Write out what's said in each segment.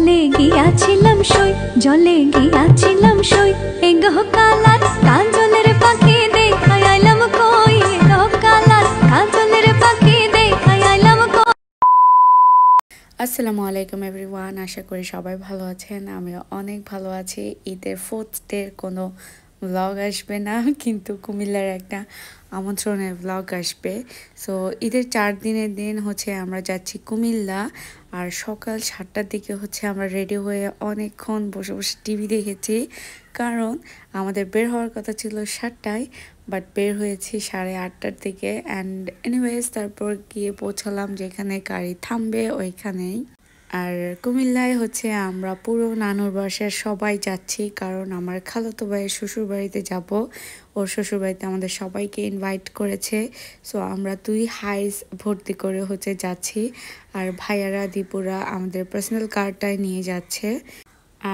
জলে গিয়াছিলাম সই, জলে গিয়াছিলাম সই, এগো কালার কাজলের পাখি দেখাই আইলাম কই, এগো কালার কাজলের পাখি দেখাই আইলাম কই। আসসালামু আলাইকুম এভরিওয়ান, আশা করি সবাই ভালো আছেন। আমিও অনেক ভালো আছি। ঈদের 4th ডের কোনো ব্লগ আসবে না, কিন্তু কুমিল্লার একটা আমন্ত্রণের ব্লগ আসবে। সো ঈদের 4 দিনের দিন হচ্ছে আমরা যাচ্ছি কুমিল্লা। আর সকাল 7টার দিকে হচ্ছে আমরা রেডি হয়ে অনেকক্ষণ বসে বসে টিভি দেখেছি, কারণ আমাদের বের হওয়ার কথা ছিল 7টায়, বাট বের হয়েছি 8:30টার দিকে। অ্যান্ড এনিওয়েজ তারপর গিয়ে পৌঁছালাম যেখানে গাড়ি থামবে ওইখানেই। আর কুমিল্লায় হচ্ছে আমরা পুরো নানুর বাসায় সবাই যাচ্ছি, কারণ আমার খালাতো ভাইয়ের শ্বশুর বাড়িতে যাব। ওর শ্বশুর বাড়িতে আমাদের সবাইকে ইনভাইট করেছে। সো আমরা 2 হাইস ভর্তি করে হচ্ছে যাচ্ছি, আর ভাইয়ারা দীপুরা আমাদের পার্সোনাল কারটাই নিয়ে যাচ্ছে।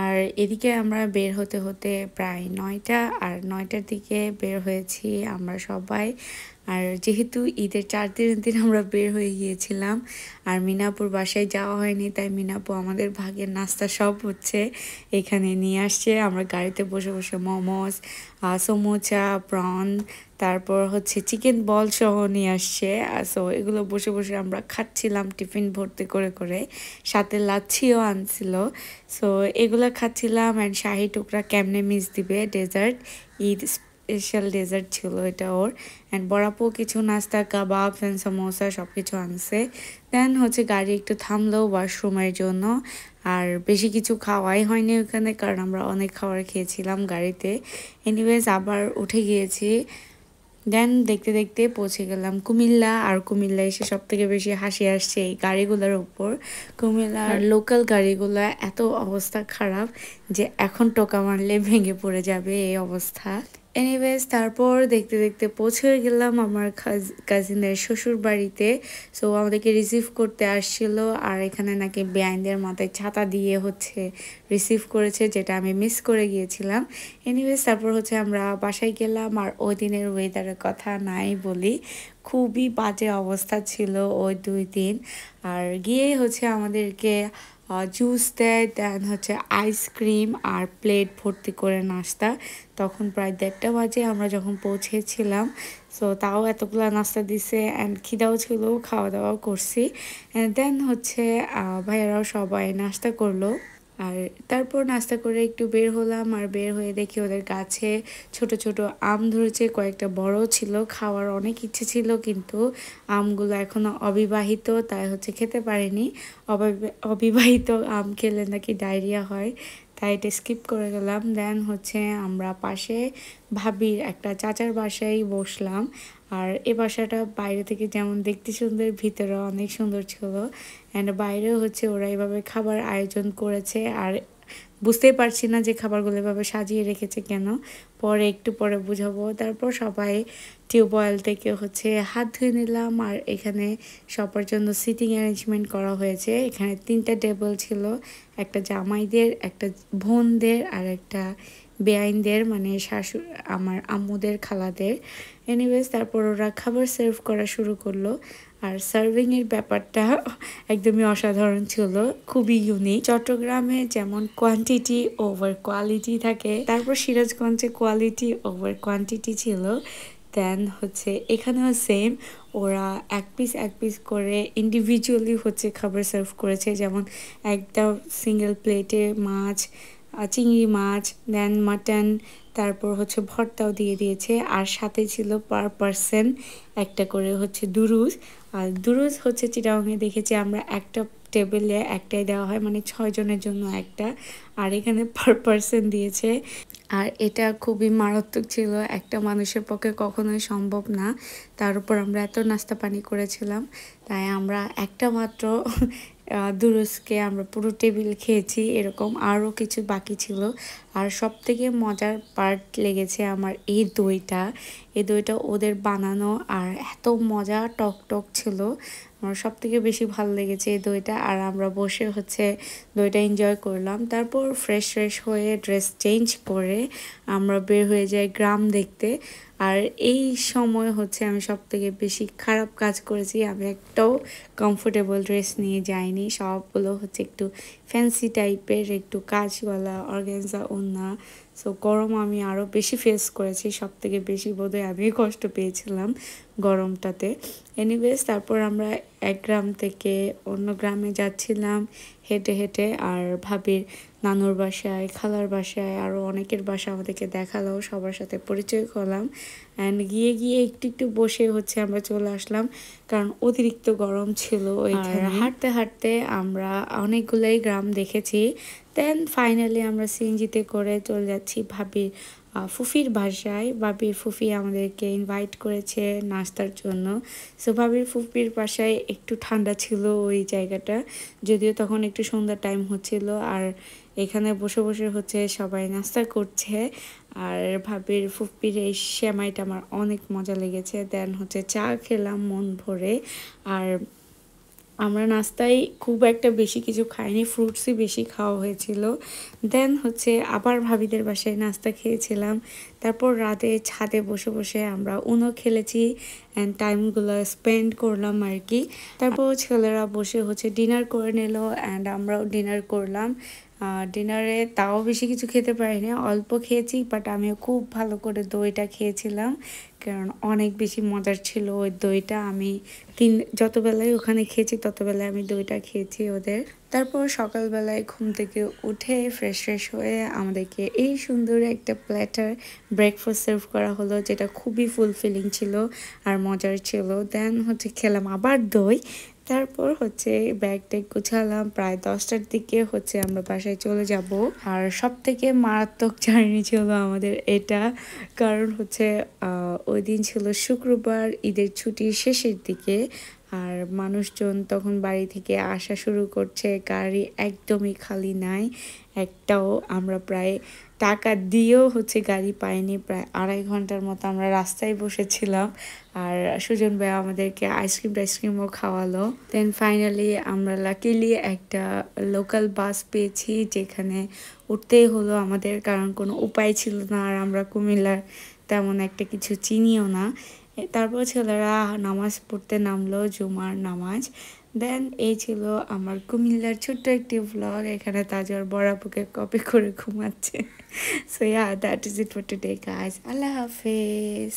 আর এদিকে আমরা বের হতে হতে প্রায় 9টা, আর 9টার দিকে বের হয়েছি আমরা সবাই। আর যেহেতু ঈদের 4 দিনের দিন আমরা বের হয়ে গিয়েছিলাম, আর মিনাপুর বাসায় যাওয়া হয়নি, তাই মিনাপু আমাদের ভাগের নাস্তা সব হচ্ছে এখানে নিয়ে আসছে। আমরা গাড়িতে বসে বসে মোমোস, সমোসা, প্রন, তারপর হচ্ছে চিকেন বল সহ নিয়ে আসছে। সো এগুলো বসে বসে আমরা খাচ্ছিলাম টিফিন ভর্তি করে করে, সাথে লাচ্ছিও আনছিল। সো এগুলো খাচ্ছিলাম। অ্যান্ড শাহি টুকরা কেমনে মিস দিবে, ডেজার্ট, ঈদ স্পেশাল ডেজার্ট ছিল এটা ওর। অ্যান্ড বড়াপো কিছু নাস্তা, কাবাব অ্যান্ড সমোসা সব কিছু আনছে। দেন হচ্ছে গাড়ি একটু থামলো ওয়াশরুমের জন্য। আর বেশি কিছু খাওয়াই হয়নি ওখানে, কারণ আমরা অনেক খাবার খেয়েছিলাম গাড়িতে। এনিওয়েজ আবার উঠে গিয়েছি। দেন দেখতে দেখতে পৌঁছে গেলাম কুমিল্লা। আর কুমিল্লা এসে সব থেকে বেশি হাসি আসছে এই গাড়িগুলোর উপর। কুমিল্লার লোকাল গাড়িগুলো এত অবস্থা খারাপ যে এখন টোকা মারলে ভেঙে পড়ে যাবে এই অবস্থা। এনিওয়েজ তারপর দেখতে দেখতে পৌঁছে গেলাম আমার কাজিনের শ্বশুর বাড়িতে। সো আমাদেরকে রিসিভ করতে আসছিল, আর এখানে নাকি বেআইনদের মাথায় ছাতা দিয়ে হচ্ছে রিসিভ করেছে, যেটা আমি মিস করে গিয়েছিলাম। এনিওয়েজ তারপর হচ্ছে আমরা বাসায় গেলাম। আর ওই দিনের ওয়েদারের কথা নাই বলি, খুবই বাজে অবস্থা ছিল ওই 2 দিন। আর গিয়ে হচ্ছে আমাদেরকে জুস দেয়, দেন হচ্ছে আইসক্রিম আর প্লেট ভর্তি করে নাস্তা। তখন প্রায় 1:30 বাজে আমরা যখন পৌঁছেছিলাম। সো তাও এতগুলো নাস্তা দিছে, অ্যান্ড খিদাও ছিল, খাওয়া দাওয়াও করছি। দেন হচ্ছে ভাইয়ারাও সবাই নাস্তা করলো। আর তারপর নাস্তা করে একটু বের হলাম, আর বের হয়ে দেখি ওদের গাছে ছোট ছোট আম ধরেছে, কয়েকটা বড় ছিল। খাওয়ার অনেক ইচ্ছে ছিল, কিন্তু আমগুলো এখনো অবিবাহিত, তাই হচ্ছে খেতে পারিনি। অবিবাহিত আম খেলে নাকি ডায়রিয়া হয়, তাই এটা স্কিপ করে গেলাম। দেন হচ্ছে আমরা পাশে ভাবির একটা চাচার বাসায় বসলাম। আর এ বাসাটা বাইরে থেকে যেমন দেখতে সুন্দর, ভিতরে অনেক সুন্দর ছিল। অ্যান্ড বাইরেও হচ্ছে ওরা এভাবে খাবার আয়োজন করেছে। আর বুঝতেই পারছি না যে খাবারগুলো এভাবে সাজিয়ে রেখেছে কেন, পরে একটু পরে বুঝাবো। তারপর সবাই টিউবওয়েল থেকে হচ্ছে হাত ধুয়ে নিলাম। আর এখানে সবার জন্য সিটিং অ্যারেঞ্জমেন্ট করা হয়েছে। এখানে 3টা টেবিল ছিল, একটা জামাইদের, একটা বোনদের, আর একটা বেআইনদের, মানে শাশুড়ি আমার আম্মুদের, খালাদের। এনিওয়েজ তারপর ওরা খাবার সার্ভ করা শুরু করলো। আর সার্ভিংয়ের ব্যাপারটা একদমই অসাধারণ ছিল, খুবই ইউনিক। চট্টগ্রামে যেমন কোয়ান্টিটি ওভার কোয়ালিটি থাকে, তারপর সিরাজগঞ্জে কোয়ালিটি ওভার কোয়ান্টিটি ছিল। দেন হচ্ছে এখানেও সেম, ওরা এক পিস করে ইন্ডিভিজুয়ালি হচ্ছে খাবার সার্ভ করেছে। যেমন একটা সিঙ্গেল প্লেটে মাছ, চিংড়ি মাছ, দেন মাটন, তারপর হচ্ছে ভর্তাও দিয়ে দিয়েছে। আর সাথে ছিল পার পারসন একটা করে হচ্ছে দুরুজ। আর দুরুজ হচ্ছে চিটাগাংয়ে দেখেছি আমরা একটা টেবিলে একটাই দেওয়া হয়, মানে 6 জনের জন্য একটা, আর এখানে পার পারসন দিয়েছে। আর এটা খুবই মারাত্মক ছিল, একটা মানুষের পক্ষে কখনোই সম্ভব না। তার উপর আমরা এত নাস্তা পানি করেছিলাম, তাই আমরা একটা মাত্র দুরুজকে আমরা পুরো টেবিল খেয়েছি। এরকম আরও কিছু বাকি ছিল। আর সব থেকে মজার পার্ট লেগেছে আমার এই দইটা। এই দইটা ওদের বানানো, আর এত মজা, টক টক ছিল। আমার সব থেকে বেশি ভালো লেগেছে এই দইটা। আর আমরা বসে হচ্ছে দইটা এনজয় করলাম। তারপর ফ্রেশ হয়ে ড্রেস চেঞ্জ করে আমরা বের হয়ে যাই গ্রাম দেখতে। আর এই সময় হচ্ছে আমি সবথেকে বেশি খারাপ কাজ করেছি, আমি একটাও কমফোর্টেবল ড্রেস নিয়ে যাইনি, সবগুলো হচ্ছে একটু ফ্যান্সি টাইপের, একটু কাজওয়ালা অর্গানজা ওড়না। সো গরম আমি আরও বেশি ফেস করেছি, সবথেকে বেশি বোধহয় আমি কষ্ট পেয়েছিলাম গরমটাতে। এনিওয়েজ তারপর আমরা এক গ্রাম থেকে অন্য গ্রামে যাচ্ছিলাম হেঁটে হেঁটে, আর ভাবির নানুর বাসায়, খালার বাসায়, আরও অনেকের বাসা আমাদেরকে দেখালো, সবার সাথে পরিচয় করলাম। অ্যান্ড গিয়ে গিয়ে একটু একটু বসে হচ্ছে আমরা চলে আসলাম, কারণ অতিরিক্ত গরম ছিল ওইখানে। হাঁটতে হাঁটতে আমরা অনেকগুলোই গ্রাম দেখেছি। দেন ফাইনালি আমরা সিএনজিতে করে চলে যাচ্ছি ভাবির ফুফির বাসায়। ভাবির ফুফি আমাদেরকে ইনভাইট করেছে নাস্তার জন্য। সো ভাবির ফুফির বাসায় একটু ঠান্ডা ছিল ওই জায়গাটা, যদিও তখন একটু সন্ধ্যার টাইম হচ্ছিল। আর এখানে বসে বসে হচ্ছে সবাই নাস্তা করছে, আর ভাবির ফুফির এই সেমাইটা আমার অনেক মজা লেগেছে। দেন হচ্ছে চা খেলাম মন ভরে। আর আমরা নাস্তায় খুব একটা বেশি কিছু খাইনি, ফ্রুটসই বেশি খাওয়া হয়েছিল। দেন হচ্ছে আবার ভাবিদের বাসায় নাস্তা খেয়েছিলাম। তারপর রাতে ছাদে বসে বসে আমরা উনো খেলেছি অ্যান্ড টাইমগুলো স্পেন্ড করলাম আর কি। তারপর ছেলেরা বসে হচ্ছে ডিনার করে নিল অ্যান্ড আমরাও ডিনার করলাম। ডিনারে তাও বেশি কিছু খেতে পারিনি, অল্প খেয়েছি, বাট আমিও খুব ভালো করে দইটা খেয়েছিলাম, কারণ অনেক বেশি মজার ছিল ওই দইটা। আমি যত বেলায় ওখানে খেয়েছি তত বেলায় আমি দইটা খেয়েছি ওদের। তারপর সকালবেলায় ঘুম থেকে উঠে ফ্রেশ হয়ে আমাদেরকে এই সুন্দর একটা প্ল্যাটার ব্রেকফাস্ট সার্ভ করা হলো, যেটা খুবই ফুলফিলিং ছিল আর মজার ছিল। দেন হচ্ছে খেলাম আবার দই। তারপর হচ্ছে ব্যাগ ট্যাগ গুছালাম, প্রায় 10টার দিকে হচ্ছে আমরা বাসায় চলে যাব। আর সব থেকে মারাত্মক জার্নি ছিল আমাদের এটা, কারণ হচ্ছে ওই দিন ছিল শুক্রবার, ঈদের ছুটির শেষের দিকে। আর মানুষজন তখন বাড়ি থেকে আসা শুরু করছে, গাড়ি একদমই খালি নাই একটাও। আমরা প্রায় টাকা দিয়েও হচ্ছে গাড়ি পাইনি, প্রায় 2.5 ঘন্টার মতো আমরা রাস্তায় বসেছিলাম। আর সুজন ভাই আমাদেরকে আইসক্রিমও খাওয়ালো। দেন ফাইনালি আমরা লাকিলি একটা লোকাল বাস পেয়েছি, যেখানে উঠতেই হলো আমাদের, কারণ কোনো উপায় ছিল না। আর আমরা কুমিল্লার তেমন একটা কিছু চিনিও না। তারপর ছেলেরা নামাজ পড়তে নামলো, জুমার নামাজ। দেন এই ছিল আমার কুমিল্লার ছোট্ট একটি ভ্লগ। এখানে তাজর বড়াপুকে কপি করে ঘুমাচ্ছে। So yeah, that is it for today guys. আল্লাহ হাফেজ।